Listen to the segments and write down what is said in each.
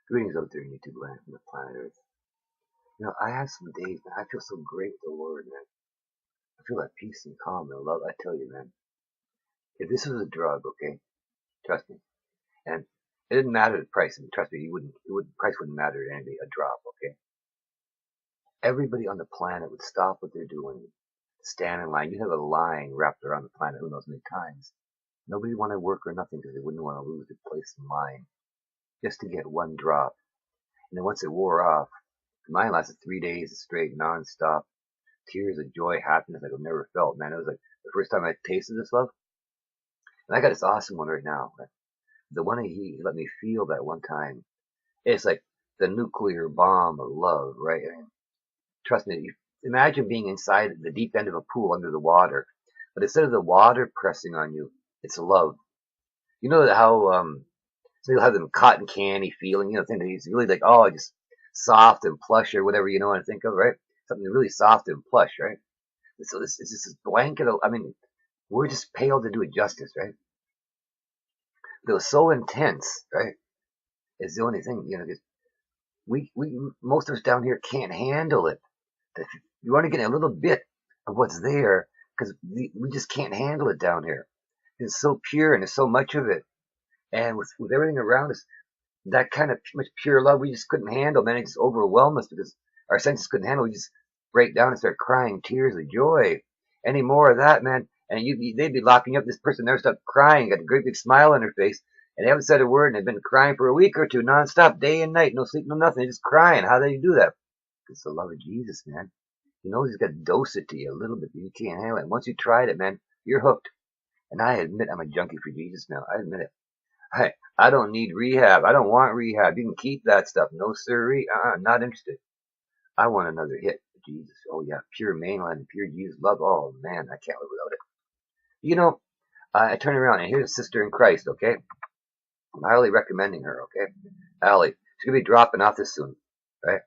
Greetings out there in YouTube land from the planet Earth. I have some days, man. I feel so great with the Lord, man. I feel that peace and calm and love. I tell you, man. If this was a drug, okay, trust me, and it didn't matter the price. I mean, trust me, price wouldn't matter to anybody. A drop, okay. Everybody on the planet would stop what they're doing, stand in line. You'd have a line wrapped around the planet, who knows how many times. Nobody would want to work or nothing because they wouldn't want to lose their place in line just to get one drop. And then once it wore off, mine lasted 3 days straight, non-stop. Tears of joy, happiness like I've never felt, man. It was like the first time I tasted this love. And I got this awesome one right now. The one he let me feel that one time. It's like the nuclear bomb of love, right? I mean, trust me, imagine being inside the deep end of a pool under the water. But instead of the water pressing on you, it's love. You know how so you'll have them cotton candy feeling, thing that is really like, oh, just soft and plush or whatever you know what I think of, right? Something really soft and plush, right? So it's just this blanket of, I mean, we're just pale to do it justice, right? But it was so intense, right? It's the only thing, because we most of us down here can't handle it. You want to get a little bit of what's there because we just can't handle it down here. It's so pure and there's so much of it. And with everything around us, that kind of much pure love we just couldn't handle, man. It just overwhelmed us because our senses couldn't handle it. We just break down and start crying tears of joy. Any more of that, man, and they'd be locking up. This person never stopped crying, got a great big smile on her face, and they haven't said a word, and they've been crying for a week or two, nonstop, day and night, no sleep, no nothing. They're just crying. How do you do that? It's the love of Jesus, man. He knows he's got to dose it to you a little bit, but you can't handle it. And once you tried it, man, you're hooked. And I admit I'm a junkie for Jesus now. I admit it. I don't need rehab. I don't want rehab. You can keep that stuff. No sirree. Not interested. I want another hit for Jesus. Oh yeah, pure mainline and pure Jesus love. Oh man, I can't live without it. I turn around and here's a sister in Christ. Okay, I'm highly recommending her. Okay, Allie, she's gonna be dropping off this soon, right?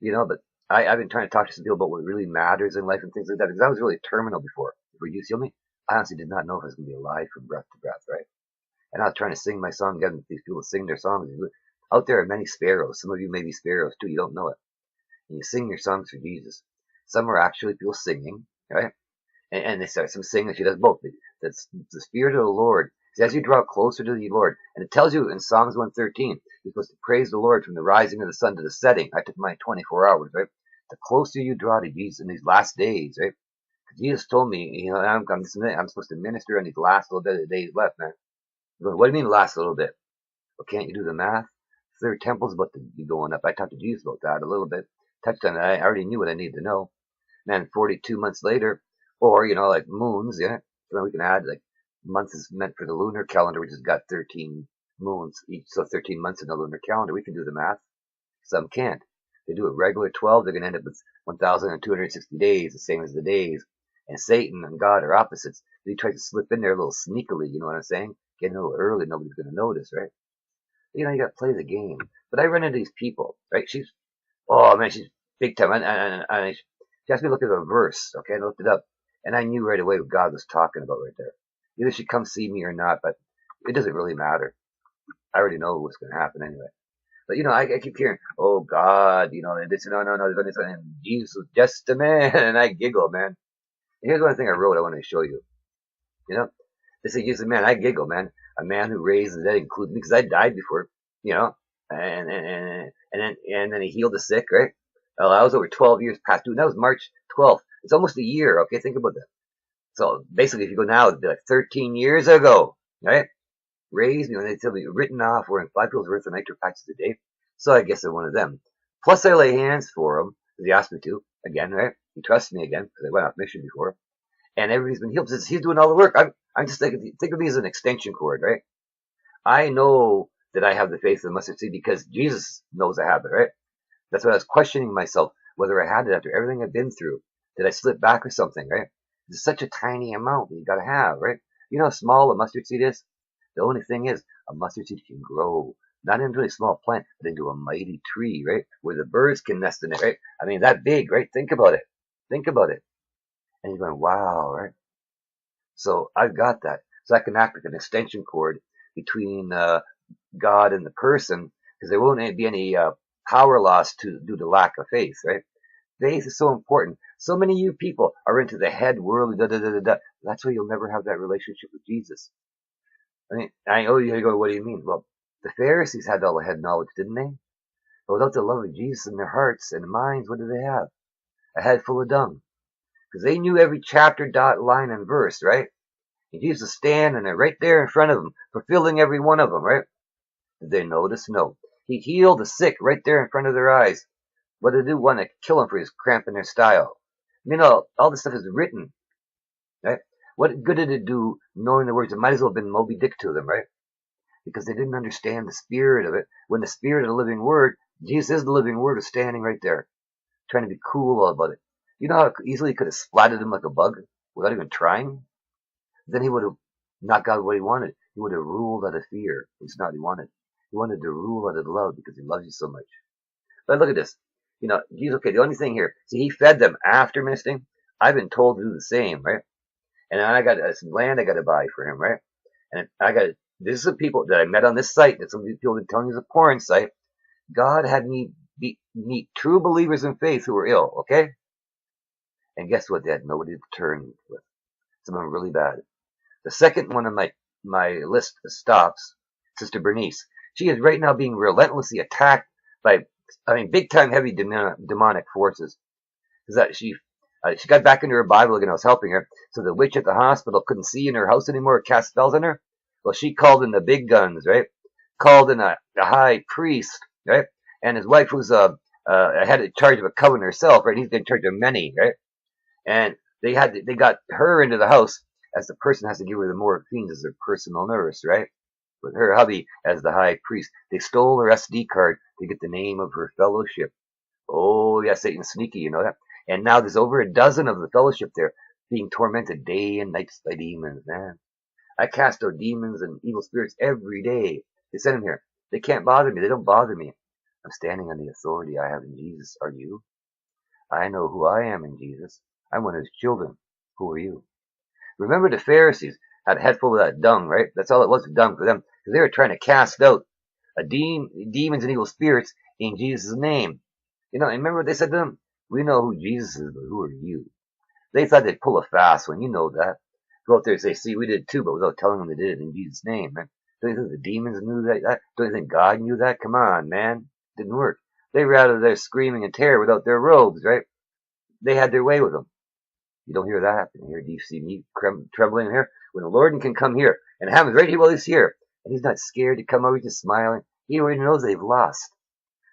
But I've been trying to talk to some people about what really matters in life and things like that because I was really terminal before. Before you heal me, I honestly did not know if I was gonna be alive from breath to breath, right? And I was trying to sing my song, getting these people to sing their songs. Out there are many sparrows. Some of you may be sparrows too. You don't know it. And you sing your songs for Jesus. Some are actually people singing, right? And they start some singing. She does both. That's the Spirit of the Lord. See, as you draw closer to the Lord, and it tells you in Psalms 113, you're supposed to praise the Lord from the rising of the sun to the setting. I took mine 24 hours, right? The closer you draw to Jesus in these last days, right? Jesus told me, I'm supposed to minister on these last little bit of days left, man. What do you mean last little bit? Well, can't you do the math? Third temple's about to be going up. I talked to Jesus about that a little bit. Touched on it. I already knew what I needed to know. Man, 42 months later, or, like moons, yeah. So we can add, like, months is meant for the lunar calendar, which has got 13 moons each, so 13 months in the lunar calendar. We can do the math. Some can't. They do a regular 12, they're going to end up with 1,260 days, the same as the days. And Satan and God are opposites. He tries to slip in there a little sneakily, you know what I'm saying? Getting a little early, nobody's going to notice, right? You got to play the game. But I run into these people, right? Oh man, she's big time. And she asked me to look at a verse, okay? I looked it up, and I knew right away what God was talking about right there. Either she come see me or not, but it doesn't really matter. I already know what's going to happen anyway. But I keep hearing, oh God, this, no, this, and Jesus was just a man, and I giggle, man. And here's one thing I wrote. I want to show you. They say Jesus, man, I giggle, man. A man who raised the dead includes me because I died before, and then he healed the sick, right? Well, I was over 12 years past due. And that was March 12th. It's almost a year. Okay, think about that. So basically, if you go now, it'd be like 13 years ago, right? Raised me when they tell me written off wearing 5 pills worth of nitro patches a day. So I guess I'm one of them. Plus, I lay hands for him because he asked me to again, right? He trusts me again because I went off mission before, and everybody's been healed. He's doing all the work. I'm just think of me as an extension cord, right? I know that I have the faith of the mustard seed because Jesus knows I have it, right? That's why I was questioning myself whether I had it after everything I've been through. Did I slip back or something, right? It's such a tiny amount that you gotta have, right? You know how small a mustard seed is? The only thing is, a mustard seed can grow, not into a small plant, but into a mighty tree, right? Where the birds can nest in it, right? I mean, that big, right? Think about it. Think about it. And you're going, wow, right? So I've got that. So I can act like an extension cord between God and the person because there won't be any power loss due to lack of faith, right? Faith is so important. So many of you people are into the head world. Da, da, da, da, da. That's why you'll never have that relationship with Jesus. I mean, I know you go, what do you mean? Well, the Pharisees had all the head knowledge, didn't they? But without the love of Jesus in their hearts and minds, what do they have? A head full of dung. Because they knew every chapter, dot, line, and verse, right? And Jesus was standing there right there in front of them, fulfilling every one of them, right? Did they notice? No. He healed the sick right there in front of their eyes. What did they do? Want to kill him for his cramping their style. You know, all this stuff is written, right? What good did it do knowing the words? It might as well have been Moby Dick to them, right? Because they didn't understand the spirit of it. When the spirit of the living word, Jesus is the living word, was standing right there, trying to be cool about it. You know how easily he could have splatted him like a bug without even trying? Then he would have not got what he wanted. He would have ruled out of fear. It's not what he wanted. He wanted to rule out of love because he loves you so much. But look at this. You know, Jesus, okay, the only thing here, see, he fed them after misting. I've been told to do the same, right? And I got some land I got to buy for him, right? And this is the people that I met on this site, that some of these people have been telling you is a porn site. God had me meet true believers in faith who were ill, okay? And guess what? They had nobody to turn with. Some of them really bad. The second one on my list stops, Sister Bernice. She is right now being relentlessly attacked by, big time heavy demonic forces. That she got back into her Bible again. I was helping her. So the witch at the hospital couldn't see in her house anymore, cast spells on her. Well, she called in the big guns, right? Called in a high priest, right? And his wife was had in charge of a coven herself, right? He's in charge of many, right? And they got her into the house as the person has to give her the morphine as their personal nurse, right? With her hubby as the high priest. They stole her SD card to get the name of her fellowship. Oh, yeah, Satan's sneaky, you know that? And now there's over a dozen of the fellowship there being tormented day and night by demons, man. I cast out demons and evil spirits every day. They send them here. They can't bother me. They don't bother me. I'm standing on the authority I have in Jesus. Are you? I know who I am in Jesus. I'm one of his children. Who are you? Remember the Pharisees had a head full of that dung, right? That's all it was, dung for them. Because they were trying to cast out demons and evil spirits in Jesus' name. You know, and remember what they said to them? We know who Jesus is, but who are you? They thought they'd pull a fast one. You know that. Go out there and say, see, we did too, but without telling them they did it in Jesus' name, man. Don't you think the demons knew that? Don't you think God knew that? Come on, man. Didn't work. They were out of there screaming in terror without their robes, right? They had their way with them. You don't hear that happen here. Do you see me trembling here? When the Lord can come here, and it happens right here while he's here, and he's not scared to come over, he's just smiling. He already knows they've lost.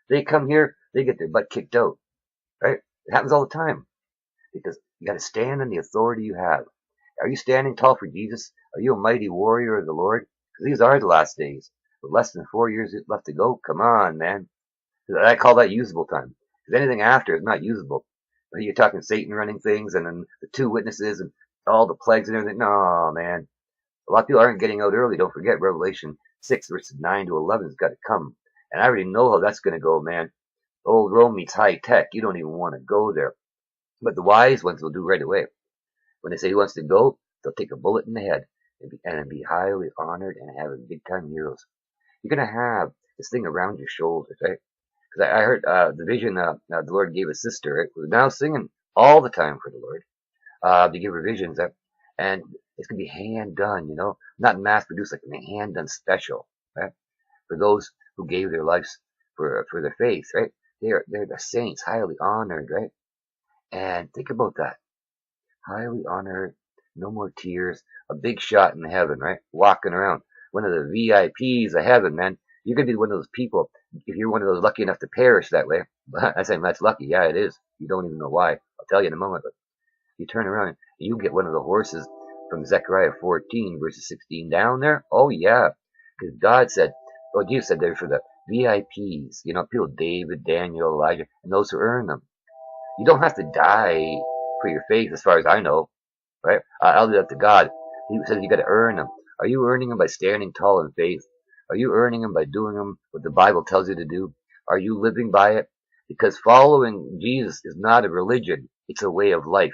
They come here, they get their butt kicked out, right? It happens all the time. Because you got to stand on the authority you have. Are you standing tall for Jesus? Are you a mighty warrior of the Lord? Because these are the last days. With less than 4 years left to go, come on, man. I call that usable time. Because anything after is not usable. You're talking Satan running things, and then the 2 witnesses, and all the plagues and everything. No, man. A lot of people aren't getting out early. Don't forget Revelation 6, verses 9 to 11 has got to come. And I already know how that's going to go, man. Old Rome meets high tech. You don't even want to go there. But the wise ones will do right away. When they say he wants to go, they'll take a bullet in the head and be highly honored and have big time heroes. You're going to have this thing around your shoulders, right? Because I heard the vision the Lord gave a sister, right? Who's now singing all the time for the Lord. To give her visions, and it's going to be hand done, you know, not mass produced, like a hand done special, right? For those who gave their lives for their faith, right? They're the saints, highly honored, right? And think about that. Highly honored, no more tears, a big shot in heaven, right? Walking around. One of the VIPs of heaven, man. You're going to be one of those people, if you're one of those lucky enough to perish that way. I say that's lucky. Yeah, it is. You don't even know why. I'll tell you in a moment. But you turn around and you get one of the horses from Zechariah 14, verses 16 down there. Oh, yeah. Because God said, Jesus said there for the VIPs, you know, people, David, Daniel, Elijah, and those who earn them. You don't have to die for your faith, as far as I know, right? I'll leave that to God. He says you got to earn them. Are you earning them by standing tall in faith? Are you earning them by doing them what the Bible tells you to do? Are you living by it? Because following Jesus is not a religion; it's a way of life.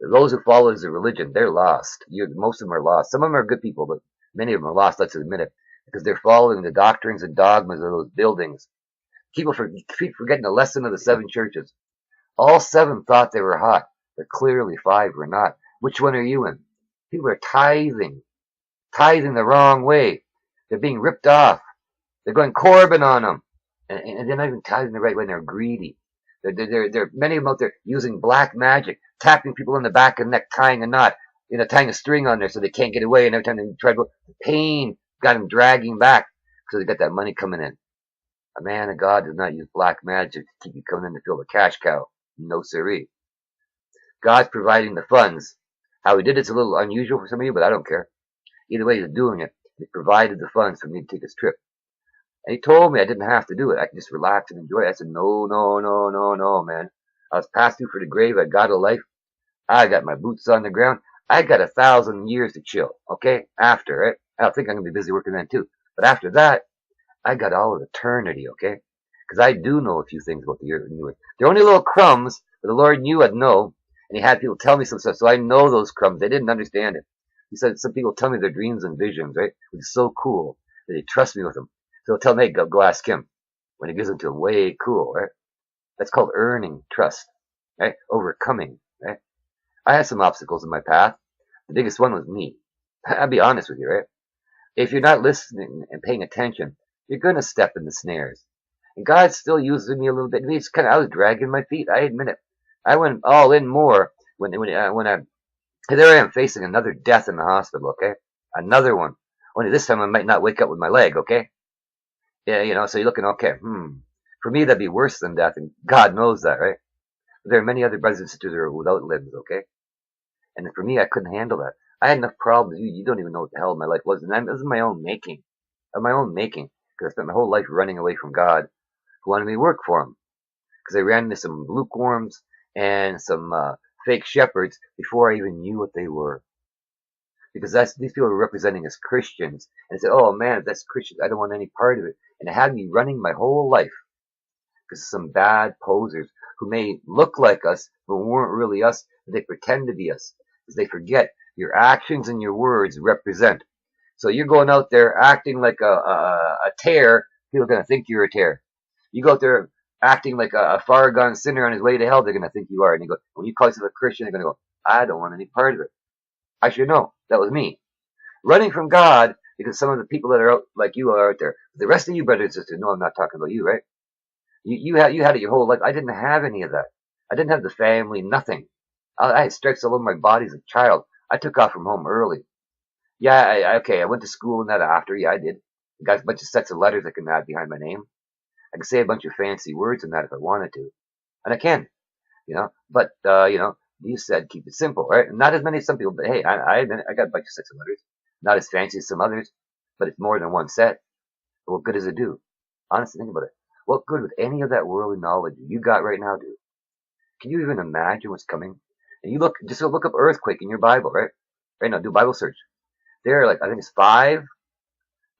Those who follow as a religion, they're lost. Most of them are lost. Some of them are good people, but many of them are lost. Let's admit it. because they're following the doctrines and dogmas of those buildings. Keep forgetting the lesson of the seven churches. All seven thought they were hot, but clearly five were not. Which one are you in? People are tithing the wrong way. They're being ripped off. They're going Corbin on them. And they're not even tithing the right way. They're greedy. They're many of them out there using black magic, tapping people in the back of the neck, tying a knot, tying a string on there so they can't get away. And every time they try to go, the pain got them dragging back because they got that money coming in. A man of God does not use black magic to keep you coming in to fill the cash cow. No siree. God's providing the funds. How he did it's a little unusual for some of you, but I don't care. Either way, he's doing it. He provided the funds for me to take this trip. And he told me I didn't have to do it. I could just relax and enjoy it. I said, no, no, no, no, no, man. I was passed through for the grave. I got a life. I got my boots on the ground. I got 1,000 years to chill, okay? After it. I think I'm going to be busy working then too. But after that, I got all of eternity, okay? Because I do know a few things about the earth. They're only little crumbs, but the Lord knew I'd know. And he had people tell me some stuff, so I know those crumbs. They didn't understand it. He said some people tell me their dreams and visions, right? Which is so cool that they trust me with them. So they'll tell me, go ask him. When he gives them to them, way cool, right? That's called earning trust, right? Overcoming, right? I had some obstacles in my path. The biggest one was me. I'll be honest with you, right? If you're not listening and paying attention, you're going to step in the snares. And God's still using me a little bit. I was dragging my feet. I admit it. I went all in more when there I am facing another death in the hospital, okay? Another one. Only this time I might not wake up with my leg, okay? Yeah, so you're looking, okay, For me, that'd be worse than death, and God knows that, right? But there are many other brothers and sisters who are without limbs, okay? And for me, I couldn't handle that. I had enough problems. You don't even know what the hell my life was. And this is my own making. Of my own making. Because I spent my whole life running away from God, who wanted me to work for him. Because I ran into some lukewarms and some fake shepherds before I even knew what they were. Because these people were representing as Christians. And I said, oh man, if that's Christian, I don't want any part of it. And it had me running my whole life. Because of some bad posers who may look like us, but weren't really us. But they pretend to be us. Because they forget your actions and your words represent. So you're going out there acting like a tear, people are going to think you're a tear. You go out there acting like a far gone sinner on his way to hell, they're going to think you are. And you go, when you call yourself a Christian, they're going to go, I don't want any part of it. I should know. That was me. Running from God because some of the people that are out like you are out there. The rest of you brothers and sisters, no, I'm not talking about you, right? You had it your whole life. I didn't have any of that. I didn't have the family, nothing. I had stripes all over my body as a child. I took off from home early. Yeah, I went to school and that after. Yeah, I did. I got a bunch of sets of letters I can add behind my name. I can say a bunch of fancy words in that if I wanted to. And I can, But, you said keep it simple, right? Not as many as some people, but hey, I admit it, I got a bunch of sets of letters. Not as fancy as some others, but it's more than one set. But what good does it do? Honestly, think about it. What good would any of that worldly knowledge you got right now do? Can you even imagine what's coming? And you just look up earthquake in your Bible, right? Right now, do Bible search. There are I think it's five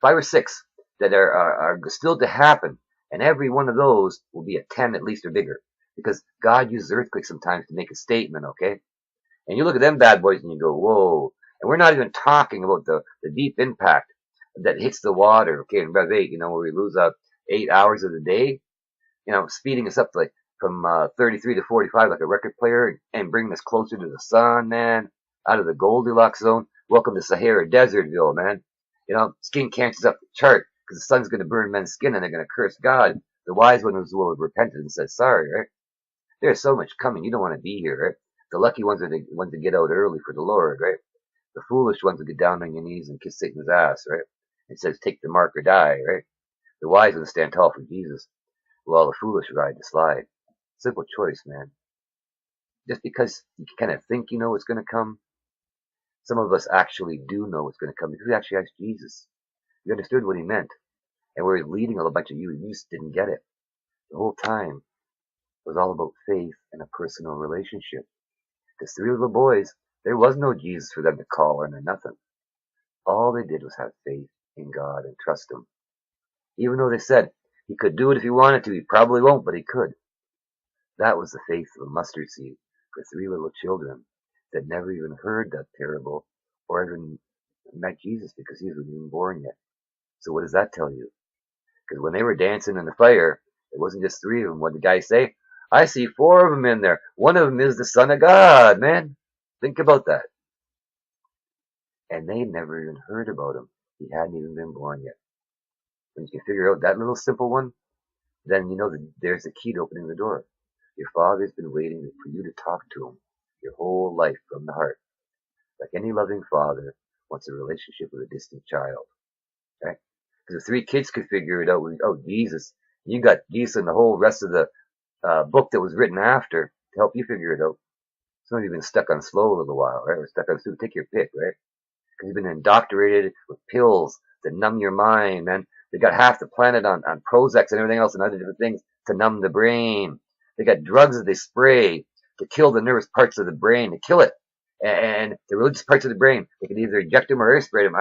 or six that are still to happen. And every one of those will be a 10 at least or bigger. Because God uses earthquakes sometimes to make a statement, okay? And you look at them bad boys and you go, whoa. And we're not even talking about the deep impact that hits the water, okay, in Rev 8, where we lose 8 hours of the day, speeding us up from 33 to 45 like a record player and bringing us closer to the sun, man, out of the Goldilocks zone. Welcome to Sahara Desertville, man. Skin cancer's up the chart because the sun's going to burn men's skin and they're going to curse God. The wise one will have repented and said sorry, right? There's so much coming. You don't want to be here, right? The lucky ones are the ones that get out early for the Lord, right? The foolish ones will get down on your knees and kiss Satan's ass, right? It says take the mark or die, right? The wise ones stand tall for Jesus, while the foolish ride the slide. Simple choice, man. Just because you kind of think you know what's going to come, some of us actually do know what's going to come because we actually asked Jesus. We understood what he meant. And where he's leading a bunch of you just didn't get it. The whole time it was all about faith and a personal relationship. Because 3 little boys, there was no Jesus for them to call on or nothing. All they did was have faith in God and trust him. Even though they said he could do it if he wanted to, he probably won't, but he could. That was the faith of a mustard seed for 3 little children that never even heard that parable or even met Jesus because he wasn't even born yet. So what does that tell you? Because when they were dancing in the fire, it wasn't just three of them. What did the guy say? I see four of them in there. One of them is the Son of God, man. Think about that. And they never even heard about him. He hadn't even been born yet. When you can figure out that little simple one, then you know that there's the key to opening the door. Your Father's been waiting for you to talk to him your whole life from the heart. Like any loving father wants a relationship with a distant child. Okay? Because if three kids could figure it out, oh, Jesus, you got Jesus and the whole rest of the book that was written after to help you figure it out. Some of you have been stuck on slow a little while, right? Or stuck on soup. Take your pick, right? Because you've been indoctrinated with pills to numb your mind, man. They got half the planet on Prozac and everything else and other different things to numb the brain. They got drugs that they spray to kill the nervous parts of the brain, to kill it. And the religious parts of the brain, they can either inject them or air spray them.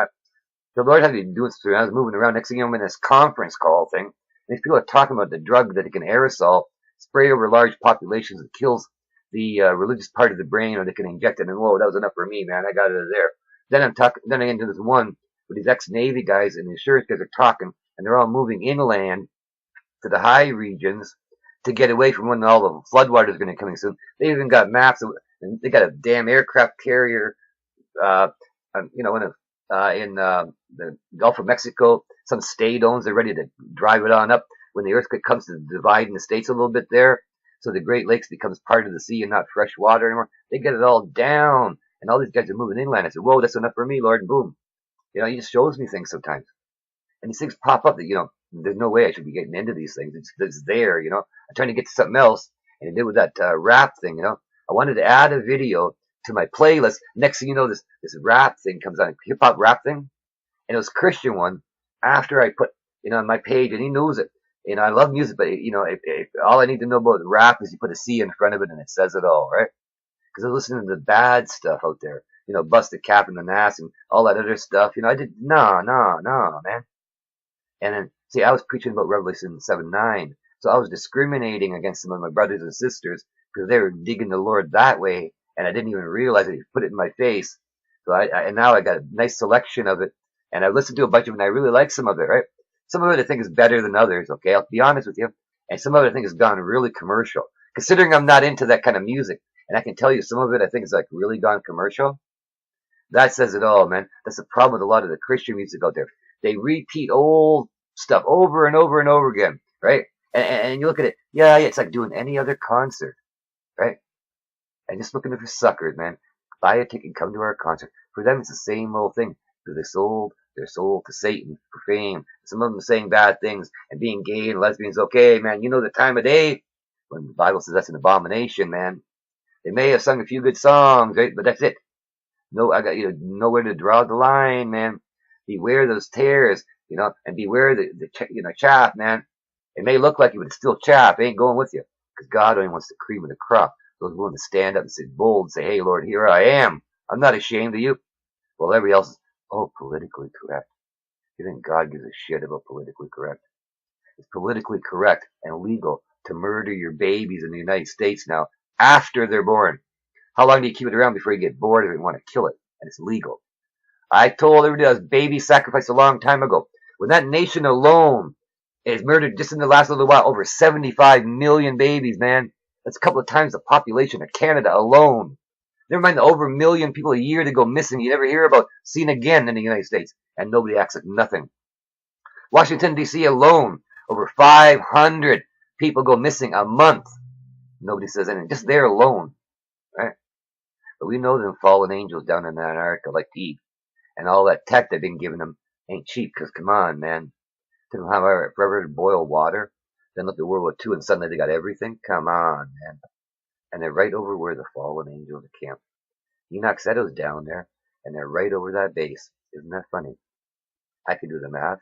The Lord had me doing this. I was moving around. Next thing you know, I'm in this conference call thing. And these people are talking about the drug that it can aerosol, spray over large populations that kills the religious part of the brain, or they can inject it. And whoa, that was enough for me, man. I got it there. Then Then I get into this one with these ex-Navy guys and the insurance guys are talking, and they're all moving inland to the high regions to get away from when all the floodwaters are going to come in soon. They even got maps. And they got a damn aircraft carrier, in the Gulf of Mexico. Some state owns. They're ready to drive it on up when the earthquake comes to divide in the states a little bit there. So the Great Lakes becomes part of the sea and not fresh water anymore. They get it all down. And all these guys are moving inland. I said, whoa, that's enough for me, Lord. And boom. He just shows me things sometimes. And these things pop up that, there's no way I should be getting into these things. It's there, I'm trying to get to something else. And I did with that rap thing, I wanted to add a video to my playlist. Next thing you know, this rap thing comes on, hip hop rap thing. And it was a Christian one after I put, on my page, and he knows it. I love music, but, if all I need to know about rap is you put a C in front of it and it says it all, right? Because I was listening to the bad stuff out there, busted cap in the ass and all that other stuff. I did, no, man. And then, see, I was preaching about Revelation 7:9. So I was discriminating against some of my brothers and sisters because they were digging the Lord that way. And I didn't even realize it. He put it in my face. So and now I got a nice selection of it. And I've listened to a bunch of it and I really like some of it, right? Some of it I think is better than others, okay? I'll be honest with you. And some of it I think has gone really commercial. Considering I'm not into that kind of music. And I can tell you some of it I think is like really gone commercial. That says it all, man. That's the problem with a lot of the Christian music out there. They repeat old stuff over and over and over again, right? And you look at it, yeah, it's like doing any other concert, right? And just looking for suckers, man. Buy a ticket and come to our concert. For them, it's the same old thing. Because they sold their soul to Satan for fame. Some of them saying bad things and being gay and lesbians. Okay, man, you know the time of day when the Bible says that's an abomination, man. They may have sung a few good songs, right? But that's it. No, I got nowhere to draw the line, man. Beware those tares, and beware the chaff, man. It may look like it, but it's still chaff. It ain't going with you. Because God only wants the cream of the crop. Those willing to stand up and say bold, say, hey, Lord, here I am. I'm not ashamed of you. Well, everybody else is, politically correct. You think God gives a shit about politically correct? It's politically correct and legal to murder your babies in the United States now after they're born. How long do you keep it around before you get bored and want to kill it? And it's legal. I told everybody that was baby sacrifice a long time ago. When that nation alone is murdered just in the last little while, over 75 million babies, man. That's a couple of times the population of Canada alone. Never mind the over 1 million people a year that go missing you never hear about, seen again in the United States. And nobody acts like nothing. Washington, D.C. alone, over 500 people go missing a month. Nobody says anything. Just there alone. Right? But we know them fallen angels down in Antarctica like Eve. And all that tech they've been giving them ain't cheap, because come on, man. To have forever to boil water. Then look at World War II and suddenly they got everything. Come on, man. And they're right over where the fallen angels are camped. Enoch said it was down there, and they're right over that base. Isn't that funny? I could do the math.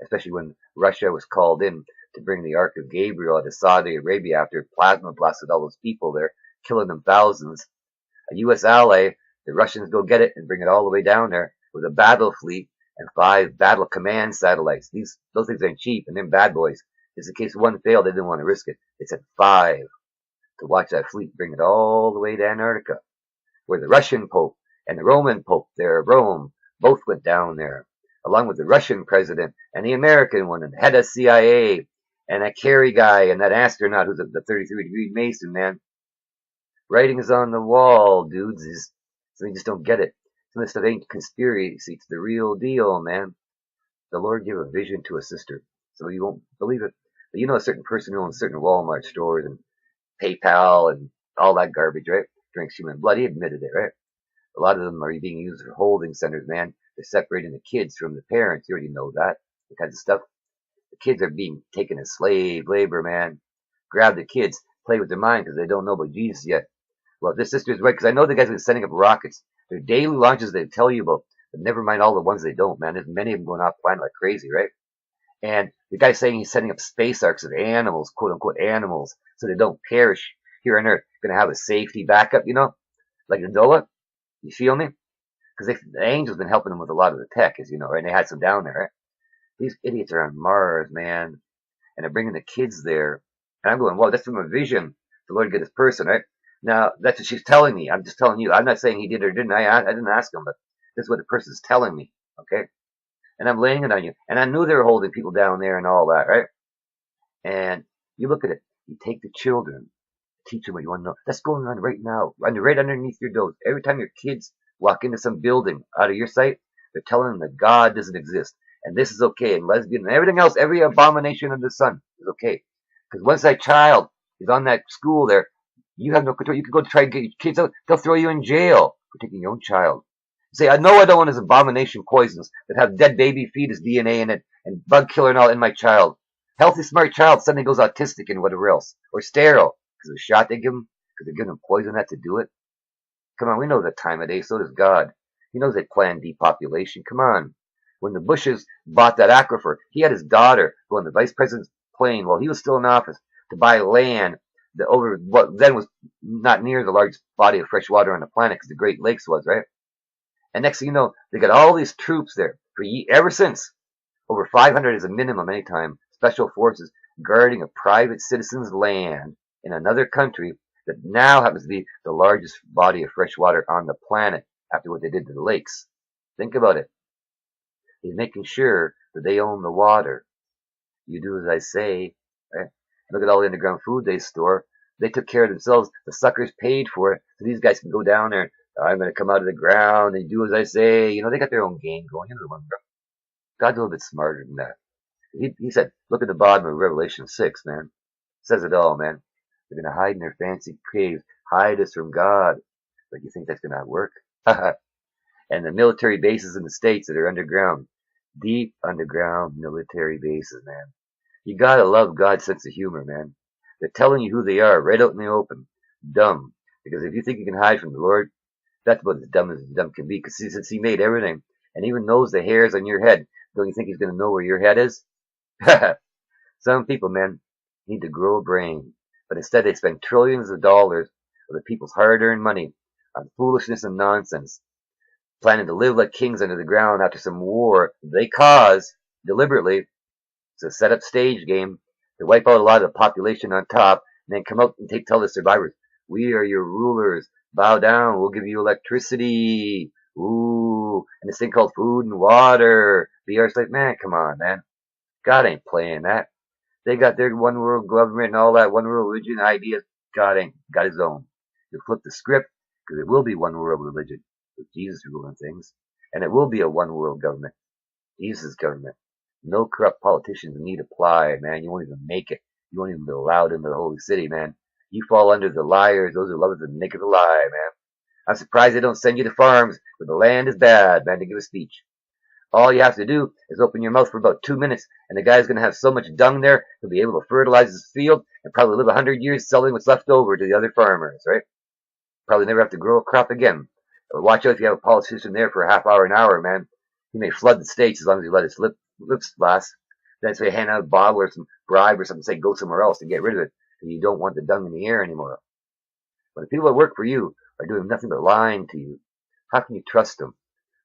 Especially when Russia was called in to bring the Ark of Gabriel out of Saudi Arabia after plasma blasted all those people there, killing them thousands. A U.S. ally, the Russians go get it and bring it all the way down there with a battle fleet and 5 battle command satellites. Those things ain't cheap, and them bad boys. Just in case one failed, they didn't want to risk it. They said 5 to watch that fleet bring it all the way to Antarctica, where the Russian Pope and the Roman Pope there of Rome both went down there. along with the Russian president and the American one and the head of CIA and that Kerry guy and that astronaut who's the 33-degree Mason, man. Writing is on the wall, dudes. So they just don't get it. Some of this stuff ain't conspiracy. It's the real deal, man. The Lord gave a vision to a sister, so you won't believe it. But you know a certain person who owns certain Walmart stores and PayPal and all that garbage, right? Drinks human blood. He admitted it, right? A lot of them are being used for holding centers, man. They're separating the kids from the parents. You already know that. The kinds of stuff. The kids are being taken as slave labor, man. Grab the kids, play with their mind because they don't know about Jesus yet. Well, this sister's right, because I know the guys have been sending up rockets. Their daily launches they tell you about, but never mind all the ones they don't, man. There's many of them going off planet like crazy, right? And the guy's saying he's setting up space arcs of animals, quote unquote animals, so they don't perish here on Earth. Gonna have a safety backup, you know? Like Noah. You feel me? Because the angels been helping them with a lot of the tech, as you know, right? And they had some down there, right? These idiots are on Mars, man. And they're bringing the kids there. And I'm going, well, that's from a vision. The Lord get this person, right? Now, that's what she's telling me. I'm just telling you. I'm not saying he did or didn't. I didn't ask him, but this is what the person's telling me, okay? And I'm laying it on you. And I knew they were holding people down there and all that, right? And you look at it. You take the children, teach them what you want to know. That's going on right now, right underneath your nose. Every time your kids walk into some building out of your sight, they're telling them that God doesn't exist. And this is okay. And lesbian and everything else, every abomination under the sun is okay. Because once that child is on that school there, you have no control. You can go try and get your kids out. They'll throw you in jail for taking your own child. Say, I know I don't want his abomination poisons that have dead baby fetus DNA in it and bug killer and all in my child. Healthy, smart child suddenly goes autistic and whatever else. Or sterile because of the shot they give them, because they're giving them poison that to do it. Come on, we know the time of day. So does God. He knows they plan depopulation. Come on. When the Bushes bought that aquifer, he had his daughter go on the vice president's plane while he was still in office to buy land that over what then was not near the largest body of fresh water on the planet because the Great Lakes was, right? And next thing you know, they got all these troops there for ever since. Over 500 is a minimum anytime. Special forces guarding a private citizen's land in another country that now happens to be the largest body of fresh water on the planet after what they did to the lakes. Think about it. He's making sure that they own the water. You do as I say, right? Look at all the underground food they store. They took care of themselves. The suckers paid for it, so these guys can go down there. I'm going to come out of the ground and do as I say. You know, they got their own game going. You know the one, bro. God's a little bit smarter than that. He said, look at the bottom of Revelation 6, man. It says it all, man. They're going to hide in their fancy caves, hide us from God. But you think that's going to work? And the military bases in the States that are underground, deep underground military bases, man. You gotta love God's sense of humor, man. They're telling you who they are right out in the open. Dumb. Because if you think you can hide from the Lord, that's about as dumb can be. Because since He made everything and even knows the hairs on your head, don't you think He's gonna know where your head is? Some people, man, need to grow a brain. But instead they spend trillions of dollars of the people's hard-earned money on foolishness and nonsense, planning to live like kings under the ground after some war they cause deliberately. It's a set-up stage game to wipe out a lot of the population on top, and then come out and tell the survivors, we are your rulers. Bow down. We'll give you electricity. Ooh, and this thing called food and water. Be our slave. Man, come on, man. God ain't playing that. They got their one world government and all that one world religion ideas. God ain't got His own. He'll flip the script because it will be one world religion with Jesus ruling things, and it will be a one world government, Jesus' government. No corrupt politicians need apply, man. You won't even make it. You won't even be allowed into the holy city, man. You fall under the liars, those who love the naked lie, man. I'm surprised they don't send you to farms where the land is bad, man, to give a speech. All you have to do is open your mouth for about 2 minutes, and the guy's going to have so much dung there, he'll be able to fertilize his field and probably live 100 years selling what's left over to the other farmers, right? Probably never have to grow a crop again. But watch out if you have a politician there for a half hour, an hour, man. He may flood the states as long as you let his lips blast. Then say hand out a bottle or some bribe or something, say go somewhere else to get rid of it. Because you don't want the dung in the air anymore. But the people that work for you are doing nothing but lying to you. How can you trust them?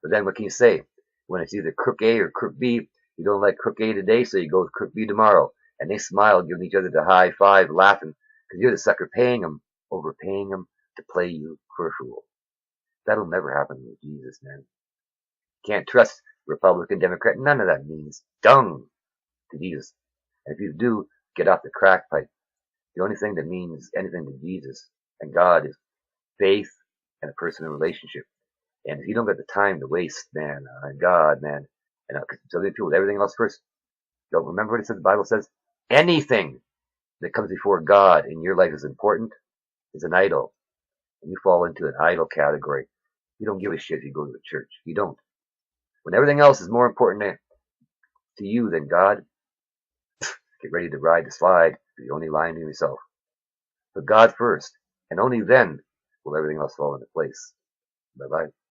But then what can you say? When it's either crook A or crook B, you don't like crook A today, so you go with crook B tomorrow. And they smile, giving each other the high five, laughing, because you're the sucker paying them, overpaying them to play you for a fool. That'll never happen with Jesus, man. Can't trust Republican, Democrat, none of that means dung to Jesus. And if you do, get off the crack pipe. The only thing that means anything to Jesus and God is faith and a personal relationship. And if you don't get the time to waste, man, on God, man, and so many people with everything else first, don't remember what it says. The Bible says anything that comes before God in your life is important is an idol. And you fall into an idol category. You don't give a shit if you go to the church. You don't. When everything else is more important to you than God, get ready to ride the slide. You're only lying to yourself. But God first, and only then will everything else fall into place. Bye-bye.